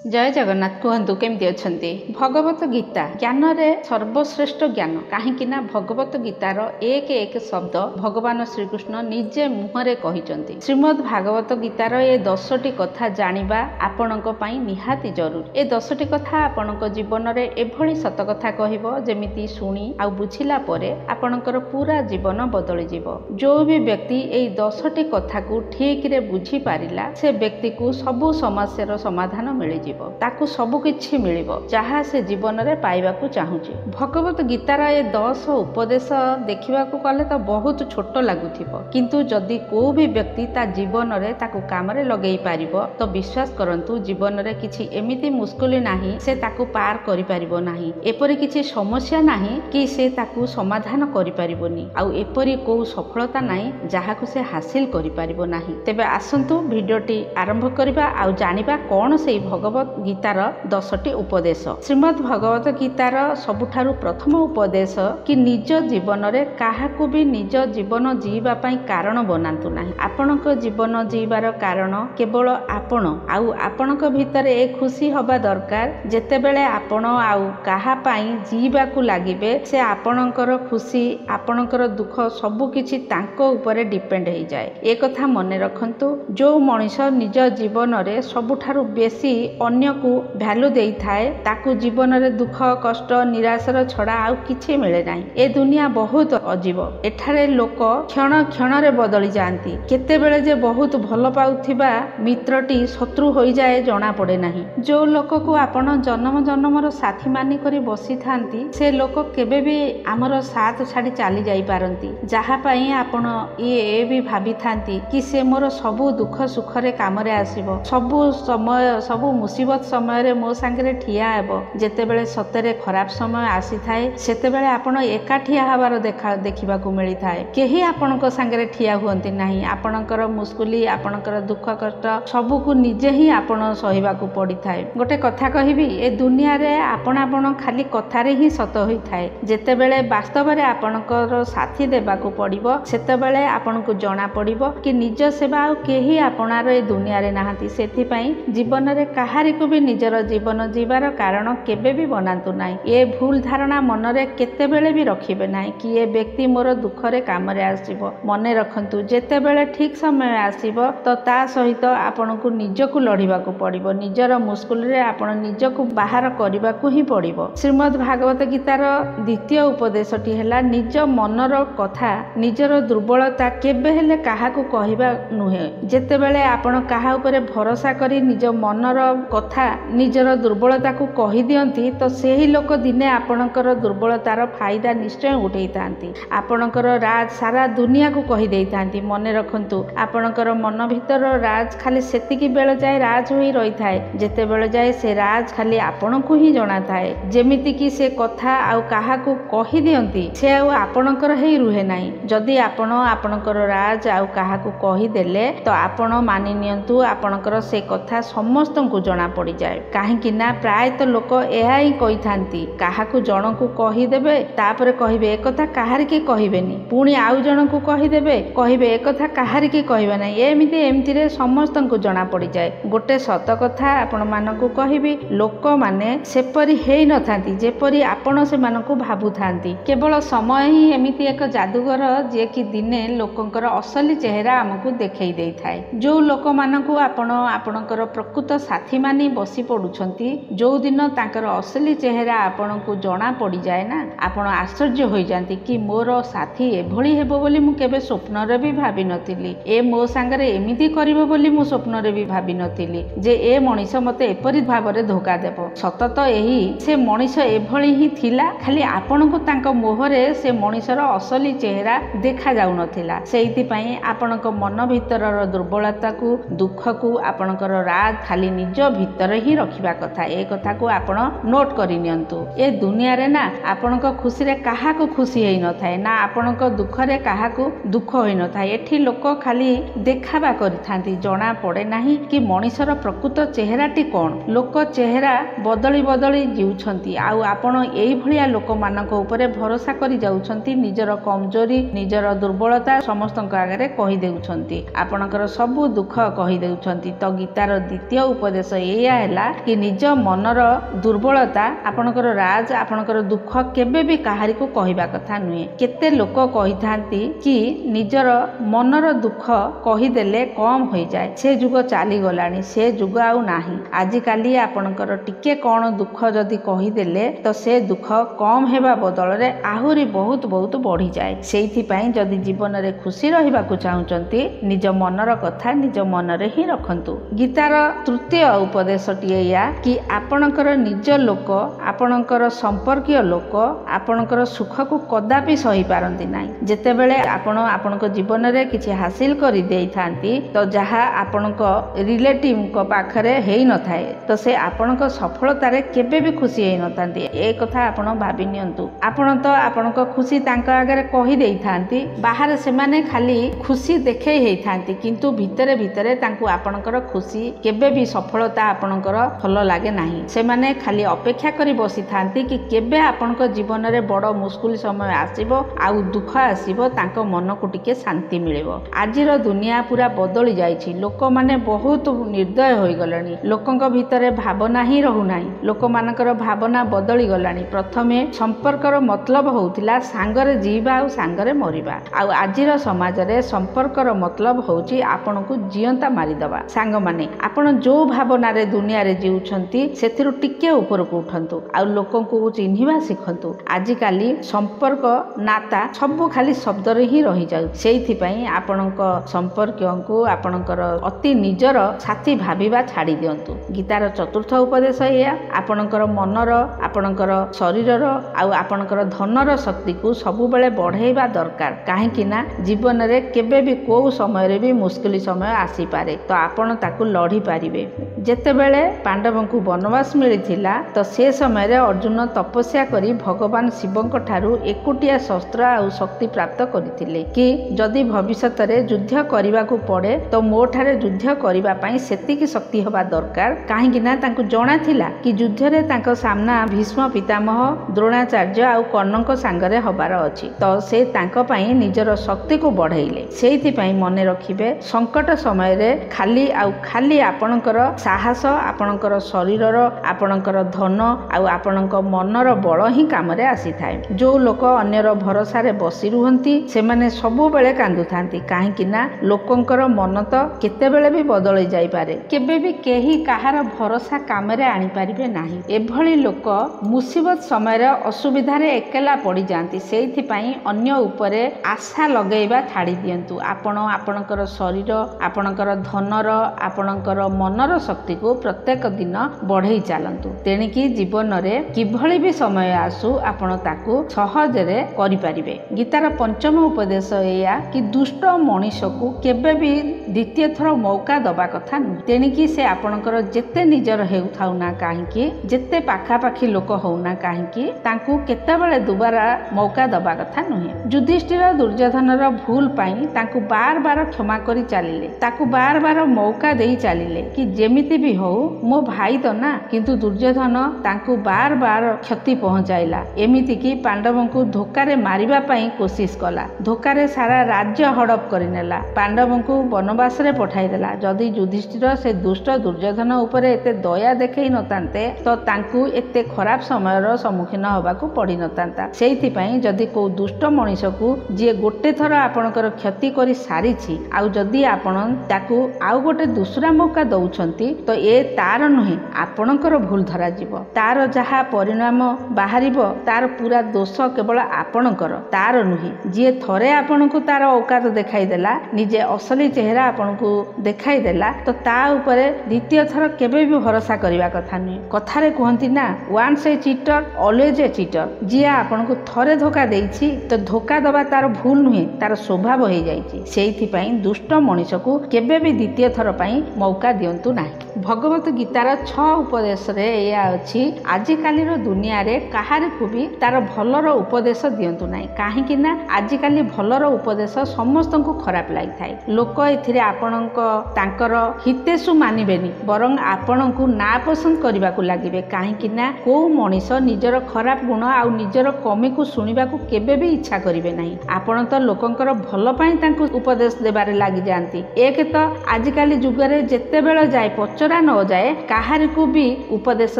जय जगन्नाथ कहतु केमती अच्छे भगवत गीता ज्ञान रे सर्वश्रेष्ठ ज्ञान कहीं भगवत गीतार एक एक शब्द भगवान श्रीकृष्ण निजे मुहरे कहिचंती। श्रीमद् भागवत गीतार ए 10टी कथा जानिबा आपणक पई निहाती जरूरी। ए 10टी कथा आपणक जीवन रे एभली सत कथा कहिबो जेमिति सुनी आ बुझिला परे आपणकर पूरा जीवन बदली जिवो। जो भी व्यक्ति ए 10टी कथा को ठीक रे बुझी पारिला से व्यक्ति को सबु समस्यार समाधान मिल जिवो। ताकू सबु किछि मिलिबो जहा से जीवन रे पाइबाकू चाहूची। भगवत गीतार ए 10 उपदेश देखिबाकू कले तो बहुत छोट लागुथिबो, किंतु जदि को भी व्यक्ति ता जीवन रे ताकू काम रे लगेई पारिबो तो विश्वास करंतु जीवन रे किछि एमिति मुश्किल नाही से ताकू पार करि पारिबो नाही। एपरि किछि समस्या नाही कि से ताकू समाधान करि पारिबोनी, आ एपरि को सफलता नाही जहाकू से हासिल करि पारिबो नाही। तेबे आसंतु भिडियोटी आरंभ करिबा आ जानिबा कोन सेई भगवत गीतार 10टी उपदेश। श्रीमद् भगवत गीतार सबुठारु प्रथम उपदेश कि निज जीवन रे काहाकू भी निज जीवन जीवा पई कारण बनांतु नाही। आपणक जीवन जीवार कारण केवल आपण आउ आपणक भितर ए खुशी हबा दरकार जेतेबेले आपण आउ काहा पई जीवाकू लागिबे से आपणकर खुशी आपणकर दुख सबु किछि तांको ऊपर डिपेंड हो जाए। ए कथा मने रखंतु। जो मनुष्य निज जीवन रे सबुठारु बेसी अन्य को भैल्यू दे थाए ताकू जीवन रे दुख कष्ट निराशार छड़ा आउ किछि मिले नाही। ए दुनिया बहुत अजीब। एठारे लोक क्षण क्षण रे बदली जाती। केतेबेले जे बहुत भल पाउथिबा मित्रटी शत्रु होई जाए जना पड़े नाही। जो लोक को आपण जन्म जन्मर साथी मानि करी बसी थांती से लोक केबे भी आमर साथ छाड़ी चली जाई पारंती। जहा पई आपण ए भी भाबी थांती कि से मोर सबु दुख सुख रे काम रे आसीबो, सबु समय सबु मुसीबत समय रे मो सांगे ठिया हेबो। जेतेबेले सतरे खराब समय आसी थाए सेतेबेले आपण एका ठिया हबार देखिबा को मिली थाए। केही आपणक सांगे ठिया हुअंती नाही। आपणकर मुस्कुली आपणकर दुख कष्ट सबु को निजे ही आपण सहिबा को पड़ी थाए। गोटे कथा कहिबी, ए दुनिया रे आपण खाली कथारे ही सत होई थाए। जेतेबेले वास्तव रे आपणकर साथी देबा को पड़िबो सेतेबेले आपण को जणा पड़िबो कि निज सेवा आ केही आपणार ए दुनिया रे नाहांती। सेथि पई जीवन रे काहारी को भी निजर जीवन जीवार कारण केबे भी बनातु नाही। ए भूल धारणा मन रे केतेबेले भी रखिबे नाही कि ए व्यक्ति मोर दुख रे काम रे आसीबो। मने रखंतु जेतेबेले ठीक समय आसीबो तो ता सहित आपण को निजको लढिबा को पड़िबो। निजर मुश्किल रे आपण निजको बाहर करबा को ही पड़िबो। श्रीमद् भागवत गीतार द्वितीय उपदेशटी हैला निज मनर कथा निजर दुर्बलता केबे हेले काहाकू कहिबा नुहे। जेतेबेले आपण काहा ऊपर भरोसा करी निज मनर कथा निजर दुर्बलता को कहि दियंती तो सेही लोक दिने आपणकर दुर्बलतार फायदा निश्चय उठेई थांती। आपणकर राज सारा दुनिया को कहि देई थांती। मने रखंतु आपणकर मन भितर राज खाली सेतिकी बेल जाए राज होई रही थाए जेते बेल जाए से राज खाली आपण को ही जणा थाए। जेमिति कि से कथा आउ काहा को कहि दियंती से आउ आपणकर हेई रुहे नाही। जदि आपण आपणकर राज आउ काहा को कहि देले तो आपण मानि नियंतु आपणकर से कथा समस्त को जना पड़ी जाए। काहेकि ना प्रायत लोक एहा ही कहि थांती काहाकू जण को कहि देबे तापर कहिबे ए कथा काहार के कहिबेनी, पुणी आउ जण को कहि देबे कहिबे ए कथा काहार के कहिबे नै। एमिति रे समस्त को जना पड़ी जाए। गोटे सत कथा आपण मानकू कहिबी, लोक माने सेपरि हेई न थांती जेपरि आपण से मानकू भाबु थांती। केवल समय ही एमिति एक जादूगर जे कि दिने लोकंकर असली चेहरा हमकू देखै देई थाए। जो लोक मानकू आपण आपणकर प्रकृत साथी मानी बसी पड़ुछंती जो दिन तांकर असली चेहरा आपण को जना पड़ी जाए ना आपण आश्चर्य हो जाती कि मोर साथी एभली हेबो बोली मु केबे स्वप्न रे भी भाबी नथिली। ए मो सांगरे एमिति करिवो बोली मु स्वप्न रे भी भाबी नथिली जे ए मनीष मते एपरि भाबरे धोखा देबो। सत तो एही से मनीष एभली ही थिला, खाली आपण को तांको मोहरे से मनीषर असली चेहरा देखा जाउ नथिला। सेइति पई आपणक मन भितरर दुर्बलता को दुख को आपणकर राज खाली निज भितर ही रखिबा कथा। ए कथा को आपण नोट करि नियंतु। ए दुनिया रे ना आपणक खुशी रे काहा को खुशी हेई न थाए ना आपणक दुख रे काहा को दुख होई न थाए। एठी लोक खाली देखाबा करि थांती, जना पड़े नाही कि मनीषर प्रकृत चेहराटी कोन। लोक चेहरा बदली बदली जीउछंती आउ आपण एई भलिया लोक मानक ऊपर भरोसा करि जाउछंती। निजर कमजोरी निजर दुर्बलता समस्तक आगे कहि देउछंती। आपणकर सबु दुख कहि देउछंती। तो गीतार द्वितीय उपदेश एया हैला कि निज मनर दुर्बलता आपणकर राज आपणकर दुख केबे भी काहारी को कहवा कथा नुहे। केते लोक कही थांती कि निजर मनर दुख कहीदेले कम हो जाए, से जुग चली गलानी, से जुग आउ नाही। आजिकाली आपणकर टिके कौन दुख जदि कहीदेले तो से दुख कम हेबा बदल रे आहुरी बहुत बहुत बढ़ी जाए। सेइथिपाई जदि जीवन रे खुशी रहिबाकु चाहुचंती निज मनर कथा निज मनरे ही रखंतु। गीतार तृतीय उपदेशटी या कि आपणकर निज लोक आपणकर संपर्कीय लोक आपणकर सुख को कदापि सही पारंती नाही। जेतेबेले आपण आपणक जीवन रे किछि हासिल करि देई थांती तो जहा आपणक रिलेटिव को पाखरे हेई न थाए तो से आपणक सफलता रे केबे भी खुशी हेई न थांती। ए कथा आपण भाबी नियंतु। आपण तो आपणक खुशी तांका आगे कहि देई थांती, बाहर से माने खाली खुशी देखे हेई थांती, किंतु भितरे भितरे तांकु आपणकर खुशी केबे भी सफलता आपणकर भल लागे नाही। से माने खाली अपेक्षा करी बसी थांती कि केबे आपणक जीवन रे बड़ मुश्किल समय आसीबो आउ दुख आसीबो, तांको मन को टिके शांति मिलिबो। आजिर दुनिया पूरा बदली जाइछि। लोक माने बहुत निर्दय होई गलेनी। लोकंक भितरे भावना ही रहू नाही। लोक मानकर भावना बदली गलानी। प्रथमे संपर्कर मतलब होउतिला सांगरे जीवा आ सांगरे मरिबा। आउ आजिर समाज रे संपर्कर मतलब होउछि आपन को जियंता मारी दबा। सांग माने आपण जो भावना रे दुनिया रे जीउछंती सेथिरु टिके ऊपर को उठंतु आ लोकन को चिन्हिबा सिखंतु। आजि काली संपर्क नाता सब खाली शब्द रे ही रही जाउ। सेइथि पई आपणक संपर्कयंकु आपणकर अति निजर साथी भाबिबा छाड़ी दियंतु। गीतार चतुर्थ उपदेश या आपणकर मनर आपणकर शरीरर आउ आपणकर धनर शक्ति को सबु बेले बढ़ाइबा दरकार। काहेकि ना जीवन रे केबे भी को समय रे भी मुश्किल समय आसी पारे तो आपण ताकू लड़ी पारिबे। जेतेबेले पांडवंकु वनवास मिलिथिला तो से समय रे अर्जुन तपस्या करी भगवान शिवंक ठारू एकुटिया शस्त्र आउ शक्ति प्राप्त करिथिले कि जदि भविष्यत रे युद्ध करिबाकू पड़े तो मो ठारे युद्ध करिबा पई सेतिकी शक्ति होबा दरकार। काहेकि ना तांकु जणा थिला कि युद्ध रे तांको सामना भीष्म पितामह द्रोणाचार्य आउ कर्णक सांगरे हबार अछि तो से तांको पई निजर शक्ति को बढ़ाइले। सेइथि पई मने रखिबे संकट समय रे खाली आपणकर साहस आपणकर शरीरर आपणकर धन आउ आपणक मनर बळ ही काम रे आसी थाए। जो लोक अन्यर भरोसा रे बसी रुहंती सेमाने सबु बेले कांदु थांती। काहेकि ना लोकंकर मन तो केते बेले भी बदल जाई पारे। केबे भी केही काहार भरोसा काम रे आनी परिबे नाही। एभली लोक मुसीबत समय रे असुविधा रे एकेला पड़ी जांती। सेइथि पई अन्य उपरे आशा लगेइबा छाड़ी दियंतु। आपण आपणकर शरीर आपणकर धनर आपणकर मनर शक्ति को प्रत्येक दिन बढ़ई चलतु। तेणिकी जीवन रे किभली भी समय आसु आपण ताकू सहज रे करि परिबे। गीतार पंचम उपदेश एया कि दुष्ट मनीष को केबे भी द्वितीय थर मौका दबा कथा नु। तेणिकी से आपणकर जेते निजर हेउ थाउ ना काहेकि जेते पाखा पाखी लोक होउ ना काहेकि तांकू केतेबेले दुबारा मौका दबा कथा नुहे। युधिष्ठिर दुर्योधनर भूल पाई तांकू बार बार क्षमा करी चालिले, ताकू बार बार मौका देई चालिले कि जेमिति भी हो मो भाई तो ना, किंतु दुर्योधन तांकू बार बार क्षति पहुंचाइला। एमिति कि पांडवंकु धोकारे मारिबा पई कोशिश कला, धोकारे सारा राज्य हड़प करिनेला, पांडवंकु वनवास रे पठाई देला। जदि युधिष्ठिर से दुष्ट दुर्योधन उपरे एते दया देखै नतांते तो तांकू एते खराब समयर सम्मुखीन होबाकू पड़ी नतांता। सेइथि पई जदि को दुष्ट मनीष को जे गोटे थर आपणकर क्षति करी सारिछि आउ जदि आपण ताकू आउ गोटे दूसरा मौका दउछंती तो ए तार नुहे आपणकर भूल धरा जीव। तार जहा परिणाम बाहरिबो तार पूरा दोष केवल आपणकर, तार नुहे। जे थरे आपणकू तार औकात देखाई देला, निजे असली चेहरा आपणकू देखाई देला तो ता उपरे द्वितीय थर केबे भी भरोसा करिवा कथा नुहे। कथारे कहंती ना once a cheater always a cheater. जे आपणकू थरे धोखा देइछि तो धोखा दबा तार भूल नुहे, तार स्वभाव हो जाइछि। सेइथि पई दुष्ट मनीष को केबे भी द्वितीय थर पई मौका दियंतु नाही। भगवत गीतार 6 उपदेश रे एया अछि आजिकालीर दुनिया रे काहारी को भी तार भलर उपदेश दियंतु नाही। काहेकि ना आजिकाली भलर उपदेश समस्त को खराब लागि थाए। लोक एथिरे आपणक तांकर हितेसु मानिबेनी बरং आपणकू ना पसंद करबा को लागिबे। काहेकि ना को मनीष निजर खराब गुण आउ निजर कमी को सुनिबा को केबे भी इच्छा करिवे नाही। आपण तो लोकंकर भल पई तांकू उपदेश देबारे लागि जानती। एक तो आजिकाली जुगरे जेते बेल जाय पचरा न जाए काहारिकु भी उपदेश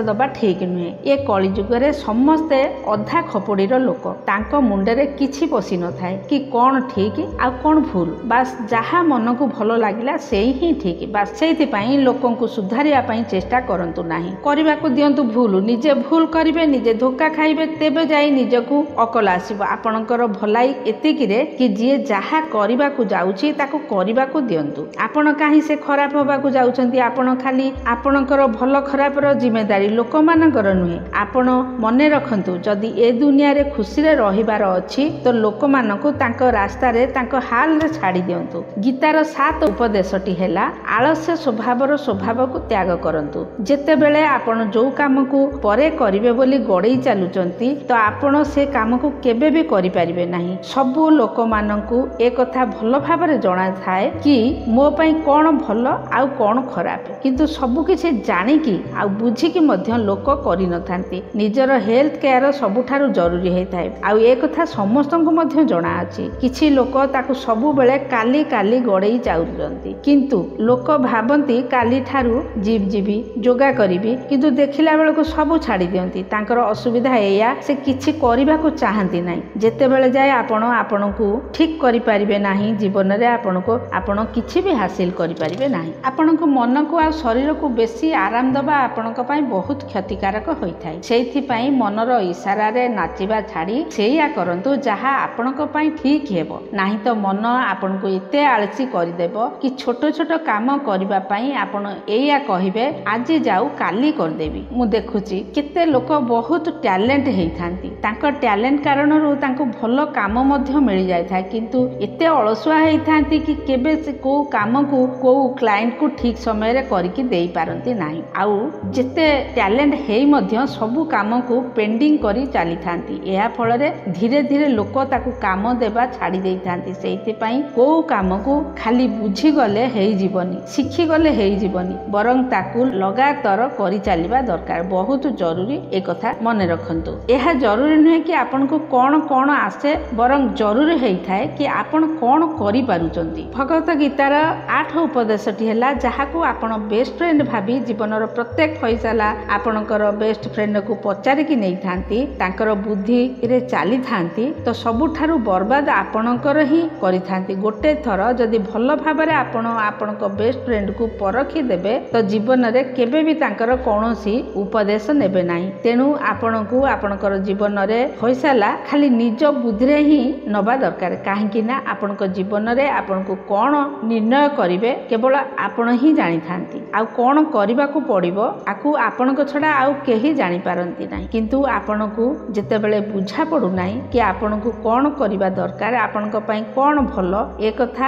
दबा ठीक नुहे। ए कली जुगरे समस्ते अधा खपड़ीर लोक तांको मुंडरे किछि पशि न थाए कि कौन ठीक आ कौन भूल, बास जहा मन को भल लगिला सेई ही ठीक। बास सेइथि पई लोकन को सुधारिया पई चेष्टा करंतु नाही, करिबा को दियंतु भूल। निजे भूल करिवे, निजे धोखा खाइबे, तेबे जाई निजकु अकल आसीबो। आपणकर भलाई एतिकिरे कि जे जहा करिबा को जाउछि ताको करिबा को दियंतु। आपण काहे से खराब होबा को जाउछंती? आपण खाली आपणकर भल खराबर जिम्मेदारी लोक मानकर नुहे। आपण मने रखंतु जदि ए दुनिया रे खुशी रे रहिबार अछि तो लोक मानकु तांको रास्ता रे तांको हाल रे छाड़ी दियंतु। गीतार 7 उपदेशटी हेला आलस्य स्वभावर स्वभाव को त्याग करंतु। जेते बेले आपण जो काम को परे करिवे बोली गड़ेई चालुचंती तो आपण से काम को केबे भी करि परिबे नाही। सबु लोक मानकु ए कथा भल भाबरे जणा थाए कि मो पई कोन भल आउ कोन खराब, किंतु सबु किछि जानि कि आ बुझी कि मध्य लोक करि न थांती। निजर हेल्थ केयर सबुठारु जरूरी हे थाए। आउ ए कथा समस्तंकु मध्य जणा अछि। किछि लोक ताकु सबु बेले काली काली गड़ेई चाउचंती, किंतु लोक भाबंती काली ठारू जीव जीवी जोगा करिबी, किंतु देखिला बेलको सबु छाड़ी दियंती। तांकर असुविधा एया से किछि करिबा को चाहंती नाही। जेते बेले जाय आपणकु ठीक करि परिबे नाही, जीवन रे आपण किछि भी हासिल करि परिबे नाही। आपणको मन को आ शरीर को बेसी आराम दबा आपणक पई बहुत क्षतिकारक होई थाए। सेइथि पई मनर इशारा रे नाचिबा छाड़ी सेया करंतु जहा आपणक पई ठीक हेबो। नाही तो मन आपणको एते आलसी करि देबो कि छोट छोट काम करिबा पई आपण एया कहिबे आज जाऊ काली कर देबी। मु देखुची केते लोक बहुत टैलेंट हेई थांती, तांको टैलेंट कारणरू तांको भलो काम मध्य मिल जाय था, किंतु एते अलसुआ हेई थांती कि केबे से को काम को को क्लाइंट को ठीक समय रे करिकि देई पारंती नाही। आउ जेते टैलेंट हेई मध्य सबु काम को पेंडिंग करी चाली थांती। एहा फल रे धीरे धीरे लोक ताकू काम देबा छाड़ी देई थांती। सेइथि पई को काम को खाली बुझी गले हेई जीवनी, शिखी गले हेई जीवनी, बरं ताकू लगातार करी चालिबा दरकार। बहुत जरूरी ए कथा मने रखंतु। एहा जरूरी नुहे कि आपन को कोन कोन आसे, बरं जरूरी हेई थाए कि आपन कोन करि पारुचंती। भगवत गीतार 8 उपदेशटी हेला जहाकू आपण बेस्ट फ्रेंड भाबी जीवनर प्रत्येक फैसला आपणकर बेस्ट फ्रेंड को पचारि कि नै थांती, तांकर बुद्धि रे चाली थांती तो सबुठारु बर्बाद आपणकर ही करि थांती। गोटे थर जदि भल भाबरे आपणक बेस्ट फ्रेंड को परखि देबे तो जीवन रे केबे भी तांकर कोनोसी उपदेश नेबे नाही। तेनु आपणकू आपणकर जीवन रे फैसला खाली निज बुद्धि रे ही नबा दरकार। काहेकि ना आपणक जीवन रे आपणकू कोन निर्णय करिवे केवल आपण ही जानि थांती। आ कोन करिबा को पड़िबो आकू आपणक छडा आउ केही जानि पारंती नाही। किंतु आपणकू जेते बेले बुझा पडु नाही कि आपणकू कोन करिबा दरकार, आपणक पई कोन भलो, ए कथा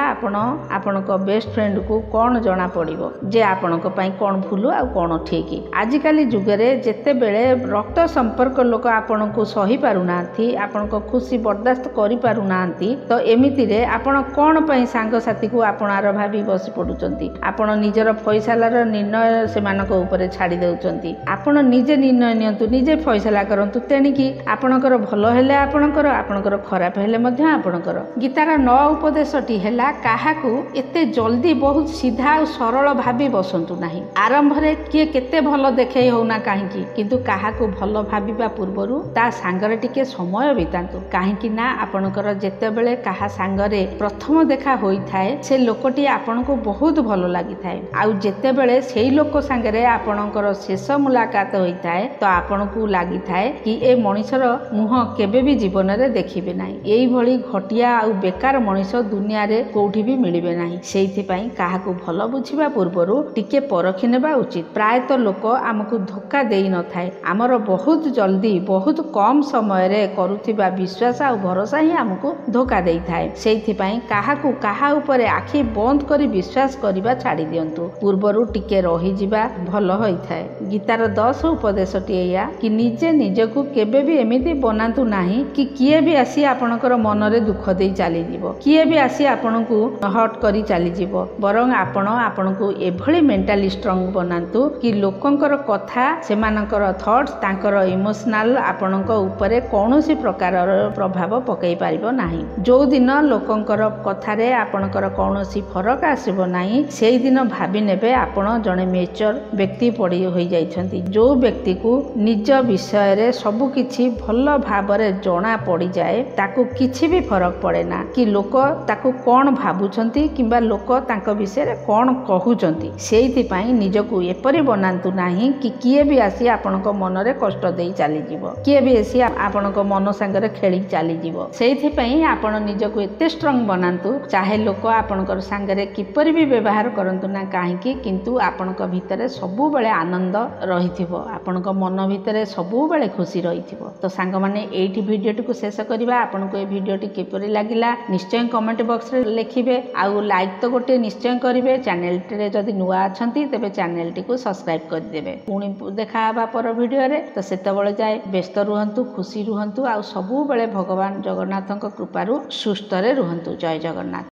आपणक बेस्ट फ्रेंड को कोन जणा पड़िबो जे आपणक पई कोन भूल आ कोन ठीक। आजिकाली जुगरे जेते बेले रक्त संपर्क लोक आपणकू सही पारु नाथी, आपणक खुशी बर्दाश्त करि पारु नाथी, तो एमिति रे आपण कोन पई सांग साथी को आपणार भाबी बसी पडुचंती। आपण निजर फैसलार निर्णय सेमानक ऊपर छाड़ी देउचंती। आपण निजे निर्णय नियंतु, निजे फैसला करंतु। तेनिकी आपणकर भल हेले आपणकर खराब हेले मध्य आपणकर। गीतार 9 उपदेशटी हेला काहाकू एते जल्दी बहुत सीधा और सरल भाबी बसंतु नाही। आरंभ रे किए केते भल देखे होना काहेकि, किंतु काहाकू भल भाबिबा पूर्वरु ता सांगरे टिके समय बितांतु। काहेकि ना आपणकर जेते बेले काहा सांगरे प्रथम देखा होई थाए से लोकटी आपणको बहुत भल लागि थाए। आउ जेते बेले सेई लोक सांगरे आपणकर शेष मुलाकात होई थाए तो आपणको लागि थाए कि ए मनिषर मुह केबे भी जीवन रे देखिबे नाही। एई भली घटिया आउ बेकार मनिष दुनिया रे कोठी भी मिलिबे नाही। सेइथि पई काहाकू भल बुझिबा पूर्वरु टिके परखि नेबा उचित। प्राय तो लोक आमको धोखा देई न थाए, आमर बहुत जल्दी बहुत कम समय रे करूथिबा विश्वास आ भरोसा ही आमको धोखा देई थाए। सेइथि पई काहाकू काहा ऊपर आखि बंद करी विश्वास करिबा छाड़ी दियंतु। पूर्वरु टिके रही जिबा भल होई थाए। गीतार 10 उपदेशटी एया कि निजे निजकू केबे भी एमिति बनांतु नाही कि किए भी आसी आपणकर मन रे दुख देई चाली जीवो, किए भी आसी आपणकू हट करी चाली जीवो, बरं आपणकू एभली मेंटली स्ट्रांग बनांतु कि लोकंकर कथा सेमानकर थॉट्स तांकर इमोशनल आपणक ऊपर कोनोसी प्रकार प्रभाव पकई पारिबो नाही। जो दिन लोकंकर कथा रे आपणकर कोनोसी फरक आसीबो नाही, सेई दिन भाबी नेबे आप ଆପଣ ଜଣେ ମେଚର ବ୍ୟକ୍ତି ପଡ଼ି ହୋଇଯାଇଛନ୍ତି। ଯେଉଁ ବ୍ୟକ୍ତିକୁ ନିଜ ବିଷୟରେ ସବୁକିଛି ଭଲ ଭାବରେ ଜଣା ପଡ଼ିଯାଏ, ତାକୁ କିଛି ବି ଫରକ ପଡ଼େ ନା କି ଲୋକ ତାକୁ କ'ଣ ଭାବୁଛନ୍ତି କିମ୍ବା ଲୋକ ତାଙ୍କ ବିଷୟରେ କ'ଣ କହୁଛନ୍ତି। ସେଇଥିପାଇଁ ନିଜକୁ ଏପରି ବନାନ୍ତୁ ନାହିଁ କି କିଏ ବି ଆସି ଆପଣଙ୍କ ମନରେ କଷ୍ଟ ଦେଇ ଚାଲିଯିବ, କିଏ ବି ଆସି ଆପଣଙ୍କ ମନ ସାଙ୍ଗରେ ଖେଳି ଚାଲିଯିବ। ସେଇଥିପାଇଁ ଆପଣ ନିଜକୁ ଏତେ ଷ୍ଟ୍ରଙ୍ଗ ବନାନ୍ତୁ, ଚାହେ ଲୋକ ଆପଣଙ୍କର ସାଙ୍ଗରେ କିପରି ବି ବ୍ୟବହାର କରନ୍ତୁ ନା କାହିଁକି, କିନ୍ତୁ ଆପଣଙ୍କ ଭିତରେ ସବୁବେଳେ ଆନନ୍ଦ ରହିଥିବ, ଆପଣଙ୍କ ମନ ଭିତରେ ସବୁବେଳେ ଖୁସି ରହିଥିବ। ତ ସାଙ୍ଗମାନେ ଏଇଠି ଭିଡ଼ିଓଟିକୁ ଶେଷ କରିବା। ଆପଣଙ୍କୁ ଏ ଭିଡ଼ିଓଟି କିପରି ଲାଗିଲା ନିଶ୍ଚୟ କମେଣ୍ଟ ବକ୍ସରେ ଲେଖିବେ, ଆଉ ଲାଇକ୍ ତ ଗୋଟିଏ ନିଶ୍ଚୟ କରିବେ। ଚ୍ୟାନେଲଟିରେ ଯଦି ନୂଆ ଅଛନ୍ତି ତେବେ ଚ୍ୟାନେଲଟିକୁ ସବସ୍କ୍ରାଇବ୍ କରିଦେବେ। ପୁଣି ଦେଖା ହେବା ପର ଭିଡ଼ିଓରେ। ତ ସେତେବେଳେ ଯାଏ ବ୍ୟସ୍ତ ରୁହନ୍ତୁ, ଖୁସି ରୁହନ୍ତୁ, ଆଉ ସବୁବେଳେ ଭଗବାନ ଜଗନ୍ନାଥଙ୍କ କୃପାରୁ ସୁସ୍ଥରେ ରୁହନ୍ତୁ। ଜୟ ଜଗନ୍ନାଥ।